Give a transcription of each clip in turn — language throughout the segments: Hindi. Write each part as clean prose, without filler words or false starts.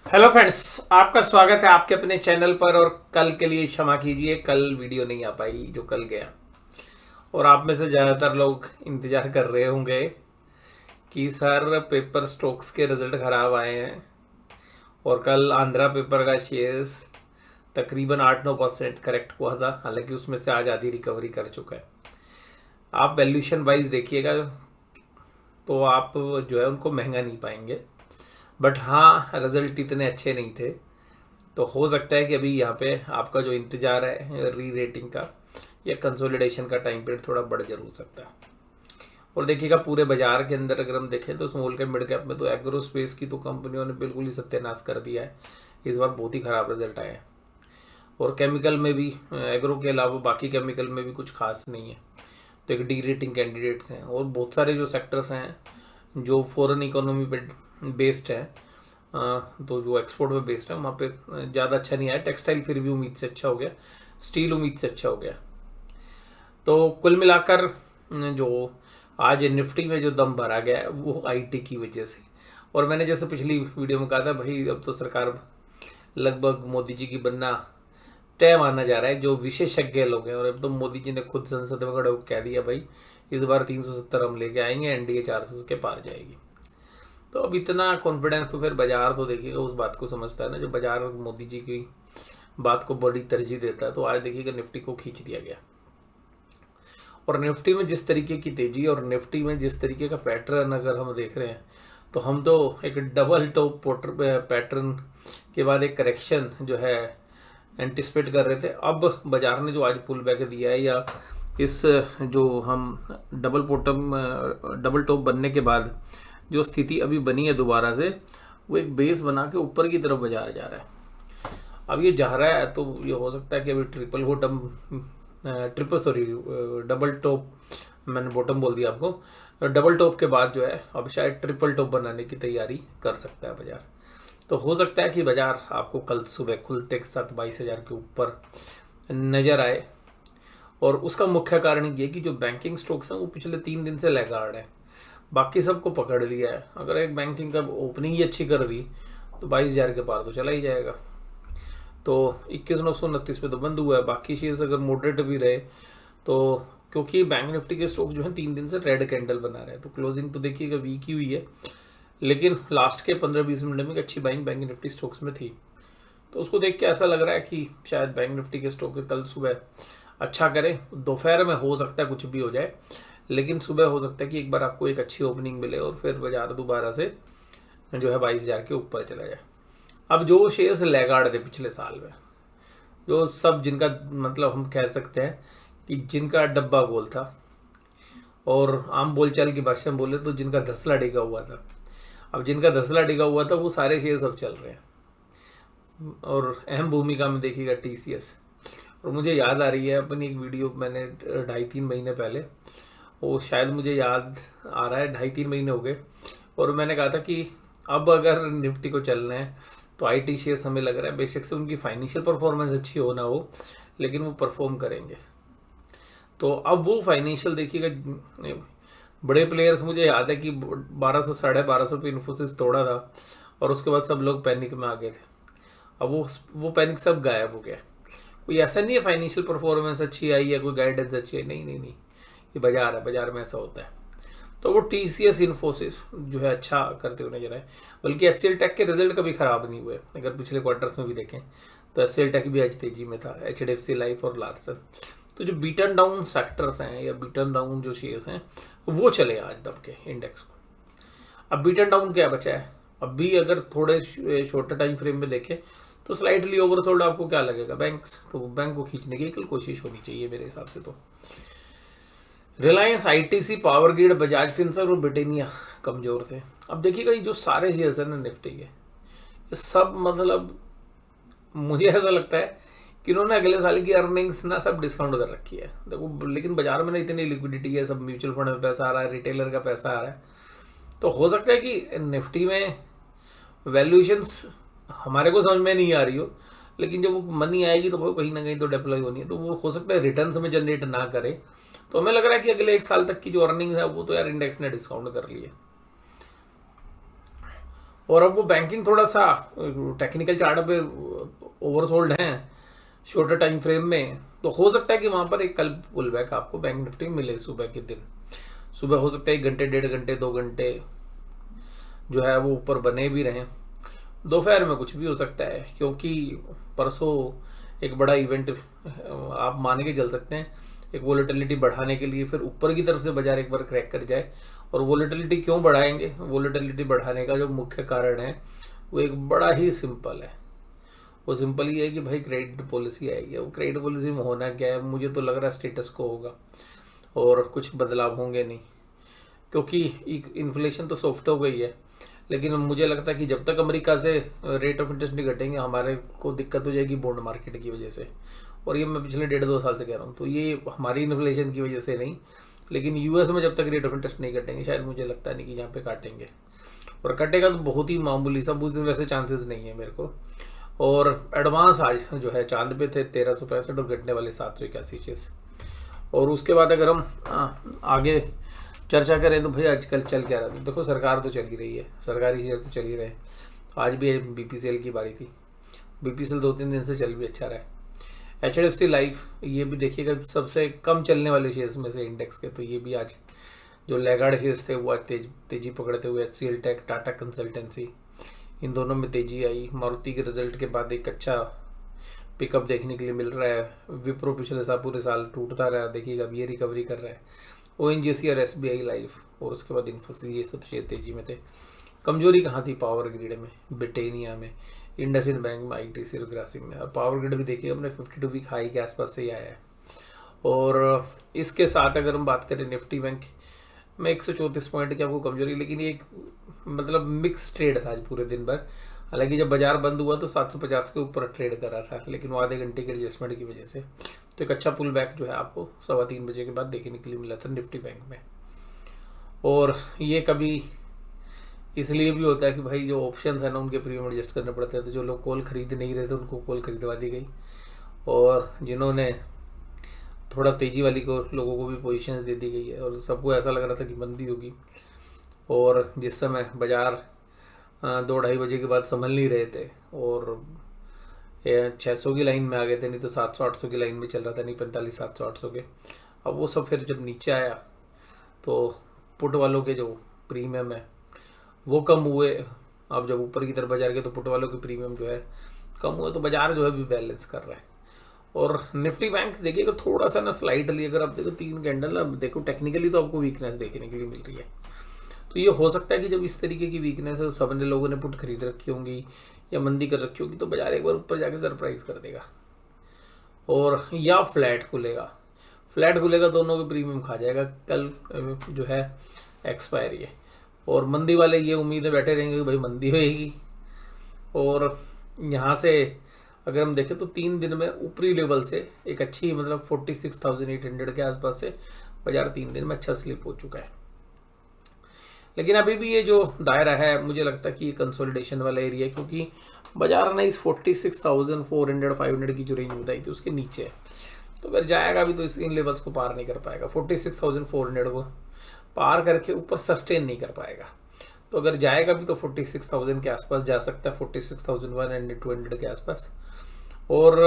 हेलो फ्रेंड्स, आपका स्वागत है आपके अपने चैनल पर। और कल के लिए क्षमा कीजिए, कल वीडियो नहीं आ पाई जो कल गया। और आप में से ज़्यादातर लोग इंतज़ार कर रहे होंगे कि सर पेपर स्ट्रोक्स के रिजल्ट ख़राब आए हैं। और कल आंध्रा पेपर का शेयर्स तकरीबन 8-9% करेक्ट हुआ था, हालांकि उसमें से आज आधी रिकवरी कर चुका है। आप वैल्यूशन वाइज देखिएगा तो आप जो है उनको महंगा नहीं पाएंगे, बट हाँ रिजल्ट इतने अच्छे नहीं थे। तो हो सकता है कि अभी यहाँ पे आपका जो इंतजार है री रेटिंग का या कंसोलिडेशन का टाइम पीरियड थोड़ा बढ़ जरूर हो सकता है। और देखिएगा पूरे बाजार के अंदर अगर हम देखें तो स्मॉल कैप मिड कैप में तो एग्रो स्पेस की तो कंपनियों ने बिल्कुल ही सत्यानाश कर दिया है। इस बार बहुत ही खराब रिजल्ट आया है। और केमिकल में भी एग्रो के अलावा बाकी केमिकल में भी कुछ खास नहीं है। तो एक डी रेटिंग कैंडिडेट्स हैं और बहुत सारे जो सेक्टर्स हैं जो फॉरेन इकोनॉमी पे बेस्ड है, तो जो एक्सपोर्ट पे बेस्ड है वहाँ पे ज़्यादा अच्छा नहीं आया। टेक्सटाइल फिर भी उम्मीद से अच्छा हो गया, स्टील उम्मीद से अच्छा हो गया। तो कुल मिलाकर जो आज निफ्टी में जो दम भरा गया है वो आईटी की वजह से। और मैंने जैसे पिछली वीडियो में कहा था, भाई अब तो सरकार लगभग मोदी जी की बनना तय माना जा रहा है, जो विशेषज्ञ लोग हैं। और अब तो मोदी जी ने खुद संसद में खड़े होकर कह दिया, भाई इस बार 370 हम लेके आएंगे, एनडीए 400 के पार जाएगी। तो अब इतना कॉन्फिडेंस तो फिर बाजार तो देखिएगा उस बात को समझता है ना, जो बाजार मोदी जी की बात को बड़ी तरजीह देता है। तो आज देखिएगा निफ्टी को खींच दिया गया। और निफ्टी में जिस तरीके की तेजी और निफ्टी में जिस तरीके का पैटर्न अगर हम देख रहे हैं तो हम तो एक डबल टॉप पैटर्न के बाद एक करेक्शन जो है एंटिसिपेट कर रहे थे। अब बाजार ने जो आज पुल बैक दिया है, या इस जो हम डबल टॉप बनने के बाद जो स्थिति अभी बनी है दोबारा से, वो एक बेस बना के ऊपर की तरफ बाजार जा रहा है। अब ये जा रहा है तो ये हो सकता है कि अभी डबल टॉप, मैंने बॉटम बोल दिया आपको, डबल टॉप के बाद जो है अब शायद ट्रिपल टॉप बनाने की तैयारी कर सकता है बाजार। तो हो सकता है कि बाजार आपको कल सुबह खुलते के साथ 22,000 के ऊपर नजर आए। और उसका मुख्य कारण ये कि जो बैंकिंग स्टॉक्स हैं वो पिछले 3 दिन से लैगार्ड है, बाकी सबको पकड़ लिया है। अगर एक बैंकिंग का ओपनिंग ही अच्छी कर दी तो 22,000 के पार तो चला ही जाएगा। तो 21,929 पे तो बंद हुआ है। बाकी शेयर्स अगर मॉडरेट भी रहे तो, क्योंकि बैंक निफ्टी के स्टॉक जो है 3 दिन से रेड कैंडल बना रहे हैं, तो क्लोजिंग तो देखिएगा वीक ही हुई है, लेकिन लास्ट के 15-20 मिनट में एक अच्छी बाइंग बैंक निफ्टी स्टॉक्स में थी। तो उसको देख के ऐसा लग रहा है कि शायद बैंक निफ्टी के स्टॉक कल सुबह अच्छा करें। दोपहर में हो सकता है कुछ भी हो जाए, लेकिन सुबह हो सकता है कि एक बार आपको एक अच्छी ओपनिंग मिले और फिर बाजार दोबारा से जो है 22,000 के ऊपर चला जाए। अब जो शेयर्स लैगार्ड थे पिछले साल में, जो सब जिनका मतलब हम कह सकते हैं कि जिनका डब्बा गोल था, और आम बोलचाल की भाषा में बोले तो जिनका धसला डिगा हुआ था, अब जिनका धसला डिगा हुआ था वो सारे शेयर्स अब चल रहे हैं। और अहम भूमिका में देखिएगा टीसीएस। और मुझे याद आ रही है अपनी एक वीडियो मैंने 2.5-3 महीने पहले, वो शायद मुझे याद आ रहा है 2.5-3 महीने हो गए, और मैंने कहा था कि अब अगर निफ्टी को चलना है तो आईटी शेयर्स हमें लग रहा है बेशक से उनकी फाइनेंशियल परफॉर्मेंस अच्छी हो ना हो, लेकिन वो परफॉर्म करेंगे। तो अब वो फाइनेंशियल देखिएगा, बड़े प्लेयर्स, मुझे याद है कि 1200 1250 पे इन्फोसिस तोड़ा था और उसके बाद सब लोग पैनिक में आ गए थे। अब वो पैनिक सब गायब हो गया। कोई ऐसा नहीं है फाइनेंशियल परफॉर्मेंस अच्छी आई है, कोई गाइडेंस अच्छी है, नहीं नहीं नहीं, ये बाजार है, बाजार में ऐसा होता है। तो वो टीसीएस इन्फोसिस जो है अच्छा करते हुए नजर आए, बल्कि एचसीएल टेक के रिजल्ट कभी खराब नहीं हुए। अगर पिछले क्वार्टर्स में भी देखें तो एचसीएल टेक भी आज तेजी में था, एचडीएफसी लाइफ और लार्सन। तो जो बीटन डाउन सेक्टर्स हैं या बीटन डाउन जो शेयर्स हैं वो चले आज दब के इंडेक्स को। अब बीटन डाउन क्या बचा है, अब भी अगर थोड़े शॉर्टर टाइम फ्रेम में देखें तो स्लाइटली ओवरसोल्ड आपको क्या लगेगा, बैंक्स, तो बैंक को खींचने की कल कोशिश होनी चाहिए मेरे हिसाब से। तो Reliance, ITC, power grid, Bajaj Finserv और ब्रिटेनिया कमजोर थे। अब देखिएगा ये जो सारे शेयर्स हैं ना निफ्टी के, ये सब मतलब मुझे ऐसा लगता है कि इन्होंने अगले साल की अर्निंग्स ना सब डिस्काउंट कर रखी है। देखो लेकिन बाजार में ना इतनी लिक्विडिटी है, सब म्यूचुअल फंड में पैसा आ रहा है, रिटेलर का पैसा आ रहा है। तो हो सकता है कि निफ्टी में वैल्यूएशंस हमारे को समझ में नहीं आ रही हो, लेकिन जब वो मनी आएगी तो वो कहीं ना कहीं तो डिप्लॉय होनी है, तो वो हो सकता है रिटर्न में जनरेट ना करे। तो हमें लग रहा है कि अगले 1 साल तक की जो अर्निंग्स है वो तो यार इंडेक्स ने डिस्काउंट कर ली है। और अब वो बैंकिंग थोड़ा सा टेक्निकल चार्ट पे ओवरसोल्ड हैं शॉर्टर टाइम फ्रेम में, तो हो सकता है कि वहां पर एक कल पुल बैक आपको बैंक निफ्टी मिले सुबह के दिन। सुबह हो सकता है 1 घंटे 1.5 घंटे 2 घंटे जो है वो ऊपर बने भी रहें। दोपहर में कुछ भी हो सकता है, क्योंकि परसों एक बड़ा इवेंट आप मान के चल सकते हैं, एक वोलेटिलिटी बढ़ाने के लिए फिर ऊपर की तरफ से बाजार एक बार क्रैक कर जाए। और वोलेटिलिटी क्यों बढ़ाएंगे, वोलेटिलिटी बढ़ाने का जो मुख्य कारण है वो एक बड़ा ही सिंपल है। वो सिंपल ही है कि भाई क्रेडिट पॉलिसी आएगी। वो क्रेडिट पॉलिसी में होना क्या है, मुझे तो लग रहा है स्टेटस को होगा और कुछ बदलाव होंगे नहीं, क्योंकि इन्फ्लेशन तो सॉफ्ट हो गई है। लेकिन मुझे लगता है कि जब तक अमेरिका से रेट ऑफ इंटरेस्ट नहीं घटेंगे हमारे को दिक्कत हो जाएगी बॉन्ड मार्केट की वजह से। और ये मैं पिछले 1.5-2 साल से कह रहा हूँ, तो ये हमारी इन्फ्लेशन की वजह से नहीं, लेकिन यूएस में जब तक रेट ऑफ इंटरेस्ट नहीं घटेंगे, शायद मुझे लगता नहीं कि यहाँ पे काटेंगे, और कटेगा तो बहुत ही मामूली सा, वैसे चांसेस नहीं है मेरे को। और एडवांस आज जो है चांद पे थे 1365 और घटने वाले 781 शेष। और उसके बाद अगर हम आगे चर्चा करें तो भाई आजकल चल क्या रहा है, देखो सरकार तो चल ही रही है, सरकारी शेयर तो चल ही रहे हैं। आज भी बीपीसीएल की बारी थी, बीपीसीएल 2-3 दिन से चल भी अच्छा रहा है। एचडीएफसी लाइफ ये भी देखिएगा सबसे कम चलने वाले शेयर्स में से इंडेक्स के, तो ये भी आज जो लैगार्ड शेयर्स थे वो आज तेजी पकड़ते हुए एचसीएल टेक, टाटा कंसल्टेंसी, इन दोनों में तेजी आई। मारुति के रिजल्ट के बाद एक अच्छा पिकअप देखने के लिए मिल रहा है। विप्रो पिछले साल पूरे साल टूटता रहा, देखिएगा अब ये रिकवरी कर रहा है। ओएनजीसी और एसबीआई लाइफ और उसके बाद इन्फोसिस, ये सब शेयर तेजी में थे। कमजोरी कहाँ थी, पावर ग्रिड में, ब्रिटेनिया में, इंडसइंड बैंक में, आईटीसी और ग्रासिम में। और पावर ग्रिड भी देखिए अपने 52 वीक हाई के आसपास से ही आया है। और इसके साथ अगर हम बात करें निफ्टी बैंक में 134 पॉइंट की आपको कमजोरी, लेकिन ये एक मतलब मिक्स ट्रेड था आज पूरे दिन भर। हालांकि जब बाजार बंद हुआ तो 750 के ऊपर ट्रेड कर रहा था, लेकिन वो आधे घंटे के एडजस्टमेंट की वजह से तो एक अच्छा पुल बैक जो है आपको 3:15 बजे के बाद देखने के लिए मिला था निफ्टी बैंक में। और ये कभी इसलिए भी होता है कि भाई जो ऑप्शंस है ना उनके प्रीमियम एडजस्ट करने पड़ते हैं, तो जो लोग कॉल खरीद नहीं रहे थे उनको कॉल खरीदवा दी गई, और जिन्होंने थोड़ा तेजी वाली को लोगों को भी पोजीशन दे दी गई है। और सबको ऐसा लग रहा था कि मंदी होगी, और जिस समय बाजार 2-2:30 बजे के बाद संभल नहीं रहे थे और 600 की लाइन में आ गए थे, नहीं तो 700-800 की लाइन में चल रहा था, नहीं 45-700-800 के। अब वो सब फिर जब नीचे आया तो पुट वालों के जो प्रीमियम है वो कम हुए। अब जब ऊपर की तरफ बाजार के तो पुट वालों के प्रीमियम जो है कम हुए, तो बाजार जो है भी बैलेंस कर रहा है। और निफ्टी बैंक देखिएगा थोड़ा सा ना स्लाइटली, अगर आप देखो 3 कैंडल ना देखो टेक्निकली तो आपको वीकनेस देखने के लिए मिल रही है। तो ये हो सकता है कि जब इस तरीके की वीकनेस है, सब ने लोगों ने पुट खरीद रखी होंगी या मंदी कर रखी होगी, तो बाजार एक बार ऊपर जाके सरप्राइज कर देगा और या फ्लैट खुलेगा। फ्लैट खुलेगा दोनों के प्रीमियम खा जाएगा कल जो है एक्सपायरी है। और मंदी वाले ये उम्मीद है बैठे रहेंगे कि भाई मंदी होएगी। और यहाँ से अगर हम देखें तो 3 दिन में ऊपरी लेवल से एक अच्छी मतलब 46,800 के आसपास से बाजार 3 दिन में अच्छा स्लिप हो चुका है। लेकिन अभी भी ये जो दायरा है मुझे लगता है कि ये कंसोलिडेशन वाला एरिया है, क्योंकि बाजार ने इस 46,400-500 की जो रेंज बताई थी उसके नीचे है। तो अगर जाएगा भी तो इन लेवल्स को पार नहीं कर पाएगा, 46,400 को पार करके ऊपर सस्टेन नहीं कर पाएगा। तो अगर जाएगा भी तो 46,000 के आसपास जा सकता है, 46,100-200 के आसपास। और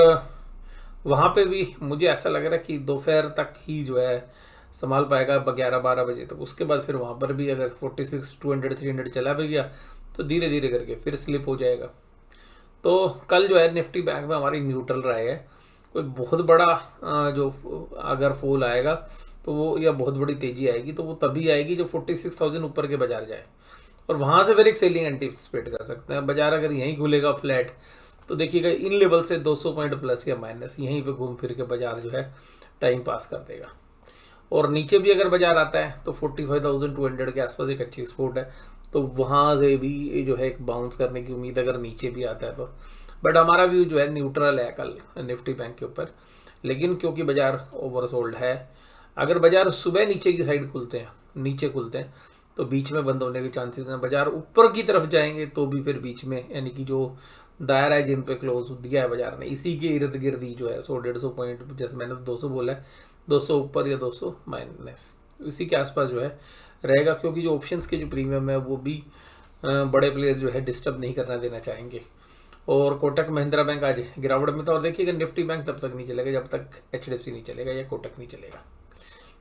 वहाँ पे भी मुझे ऐसा लग रहा है कि दोपहर तक ही जो है संभाल पाएगा 11-12 बजे तक। उसके बाद फिर वहाँ पर भी अगर 46,200-300 चला भी गया तो धीरे धीरे करके फिर स्लिप हो जाएगा। तो कल जो है निफ्टी बैंक में हमारी न्यूट्रल रहा है। कोई बहुत बड़ा जो अगर फॉल आएगा तो वो या बहुत बड़ी तेजी आएगी तो वो तभी आएगी जब 46,000 ऊपर के बाजार जाए, और वहां से फिर एक सेलिंग एंटीसिपेट कर सकते हैं। बाजार अगर यहीं खुलेगा फ्लैट तो देखिएगा इन लेवल से 200 पॉइंट प्लस या माइनस यहीं पे घूम फिर के बाजार जो है टाइम पास कर देगा। और नीचे भी अगर बाजार आता है तो 45,200 के आसपास एक अच्छी स्पोर्ट है, तो वहां से भी जो है एक बाउंस करने की उम्मीद अगर नीचे भी आता है तो। बट हमारा व्यू जो है न्यूट्रल है कल निफ्टी बैंक के ऊपर। लेकिन क्योंकि बाजार ओवरसोल्ड है, अगर बाजार सुबह नीचे की साइड नीचे खुलते हैं तो बीच में बंद होने के चांसेस हैं। बाजार ऊपर की तरफ जाएंगे तो भी फिर बीच में, यानी कि जो दायरा है जिन पे क्लोज दिया है बाजार ने, इसी के इर्द गिर्द ही जो है 100-150 पॉइंट, जैसे मैंने 200 बोला है, 200 ऊपर या 200 माइनस इसी के आसपास जो है रहेगा। क्योंकि जो ऑप्शंस के जो प्रीमियम है वो भी बड़े प्लेयर्स जो है डिस्टर्ब नहीं करना देना चाहेंगे। और कोटक महिंद्रा बैंक आज गिरावट में था। और देखिएगा निफ्टी बैंक तब तक नहीं चलेगा जब तक HDFC नहीं चलेगा या कोटक नहीं चलेगा,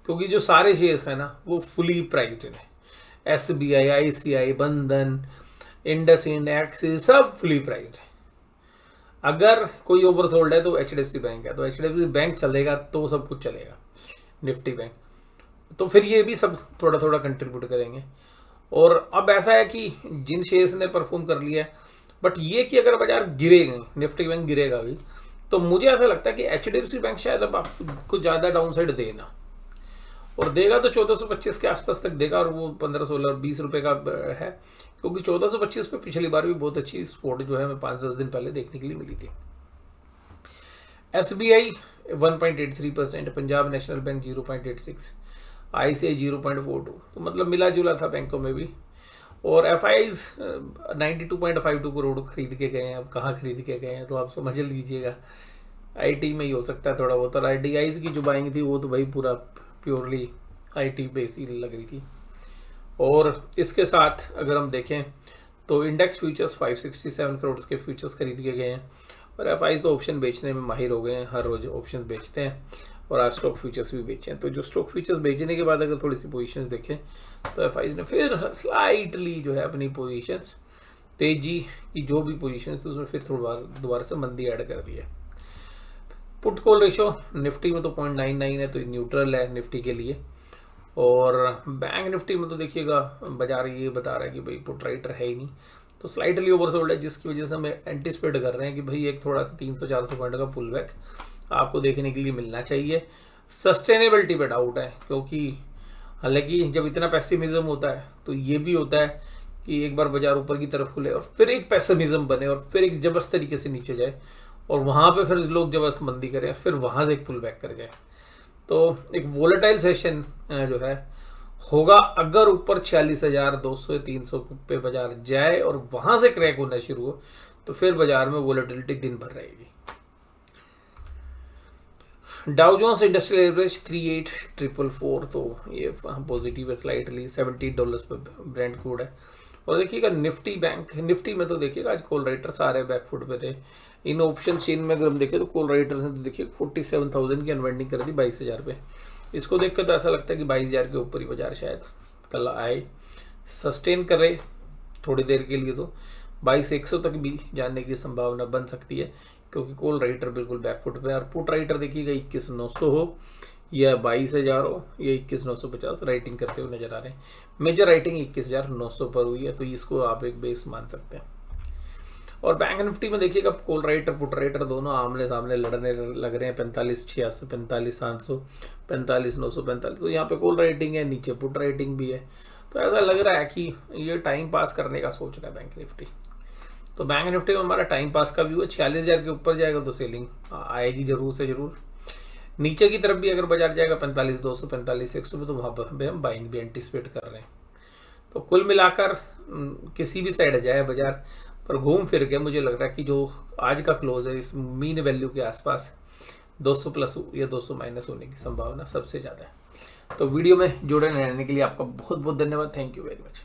क्योंकि जो सारे शेयर्स है ना वो फुली प्राइस्ड है। SBI, ICI, बंधन, इंडसइंड, एक्सिस सब फुली प्राइस्ड है। अगर कोई ओवरसोल्ड है तो HDFC बैंक है, तो HDFC बैंक चलेगा तो सब कुछ चलेगा, निफ्टी बैंक। तो फिर ये भी सब थोड़ा थोड़ा कंट्रीब्यूट करेंगे। और अब ऐसा है कि जिन शेयर्स ने परफॉर्म कर लिया है, बट ये कि अगर बाजार गिरेगा, निफ्टी बैंक गिरेगा भी, तो मुझे ऐसा लगता है कि HDFC बैंक शायद अब आपको ज़्यादा डाउन साइड देना, और देगा तो 1425 के आसपास तक देगा, और वो 15, 16, 20 रुपए का है, क्योंकि 1425 पे पिछली बार भी बहुत अच्छी सपोर्ट जो है मैं 5-10 दिन पहले देखने के लिए मिली थी। SBI 1.83%, Punjab national bank 0.86, ICI 0.42, तो मतलब मिला जुला था बैंकों में भी। और FIs 92.52 करोड़ खरीद के गए हैं। अब कहाँ खरीद के गए हैं तो आप समझ लीजिएगा, IT में ही हो सकता है थोड़ा बहुत। और DIs की जो बाइंग थी वो तो भाई पूरा प्योरली IT बेस ही लग रही थी। और इसके साथ अगर हम देखें तो इंडेक्स फ्यूचर्स 567 करोड़ के फ्यूचर्स खरीद के गए हैं। और FIs तो ऑप्शन बेचने में माहिर हो गए हैं, हर रोज ऑप्शन बेचते हैं, और आज स्टॉक फ्यूचर्स भी बेचे हैं। तो जो स्टॉक फ्यूचर्स बेचने के बाद अगर थोड़ी सी पोजीशंस देखें तो FIs ने फिर स्लाइटली जो है अपनी पोजीशंस, तेजी की जो भी पोजीशंस थी उसमें फिर थोड़ा दोबारा से मंदी ऐड कर दी है। पुट कॉल रेशो निफ्टी में तो 0.99 है, तो न्यूट्रल है निफ्टी के लिए। और बैंक निफ्टी में तो देखिएगा बाजार ये बता रहा है कि भाई पुट राइटर है ही नहीं, तो स्लाइटली ओवरसोल्ड है, जिसकी वजह से हम एंटिसिपेट कर रहे हैं कि भाई एक थोड़ा सा 300-400 पॉइंट का पुल बैक आपको देखने के लिए मिलना चाहिए। सस्टेनेबिलिटी पे डाउट है, क्योंकि हालांकि जब इतना पेसिमिज्म होता है तो ये भी होता है कि एक बार बाजार ऊपर की तरफ खुले और फिर एक पेसिमिज्म बने और फिर एक जबरदस्त तरीके से नीचे जाए, और वहां पे फिर लोग जबरदस्त मंदी करें, फिर वहां से एक पुल बैक कर जाए। तो एक वोलेटाइल सेशन जो है होगा अगर ऊपर 46,200 300 पे बाजार जाए और वहां से क्रैक होना शुरू हो, तो फिर बाजार में वोलेटिलिटी दिन भर रहेगी। डाउ जोन्स इंडस्ट्रियल एवरेज 38,444, तो ये पॉजिटिव है स्लाइटली, $70 पे ब्रेंट क्रूड है। और देखिएगा निफ्टी बैंक, निफ्टी में तो देखिएगा आज कॉल राइटर सारे बैकफुट पे थे। इन ऑप्शन चेन में अगर हम देखें तो कॉल राइटर्स ने तो देखिए 47,000 की अनवाइंडिंग कर दी 22,000 पे। इसको देखकर तो ऐसा लगता है कि 22,000 के ऊपर ही बाजार शायद कल आए, सस्टेन करे थोड़ी देर के लिए, तो 22,100 तक भी जाने की संभावना बन सकती है, क्योंकि कॉल राइटर बिल्कुल बैकफुट पे। और पुट राइटर देखिएगा 21,900 हो या 22,000 हो या 21,950 राइटिंग करते हुए नजर आ रहे हैं। मेजर राइटिंग 21,900 पर हुई है, तो इसको आप एक बेस मान सकते हैं। और बैंक निफ्टी में देखिएगा कॉल राइटर पुट राइटर दोनों आमने सामने लड़ने लग रहे हैं, 45,600, 45,700, 45,945, तो यहाँ पे कॉल राइटिंग है, नीचे पुट राइटिंग भी है। तो ऐसा लग रहा है कि ये टाइम पास करने का सोच रहा है बैंक निफ्टी। तो बैंक निफ्टी में हमारा टाइम पास का व्यू है। 46,000 के ऊपर जाएगा तो सेलिंग आएगी जरूर से जरूर। नीचे की तरफ भी अगर बाजार जाएगा 45,200, 45,100 में, तो वहां पर हम बाइंग भी एंटिसिपेट कर रहे हैं। तो कुल मिलाकर किसी भी साइड जाए बाजार पर घूम फिर के मुझे लग रहा है कि जो आज का क्लोज है इस मीन वैल्यू के आसपास 200 प्लस या 200 माइनस होने की संभावना सबसे ज्यादा है। तो वीडियो में जुड़े रहने के लिए आपका बहुत बहुत धन्यवाद। Thank you very much.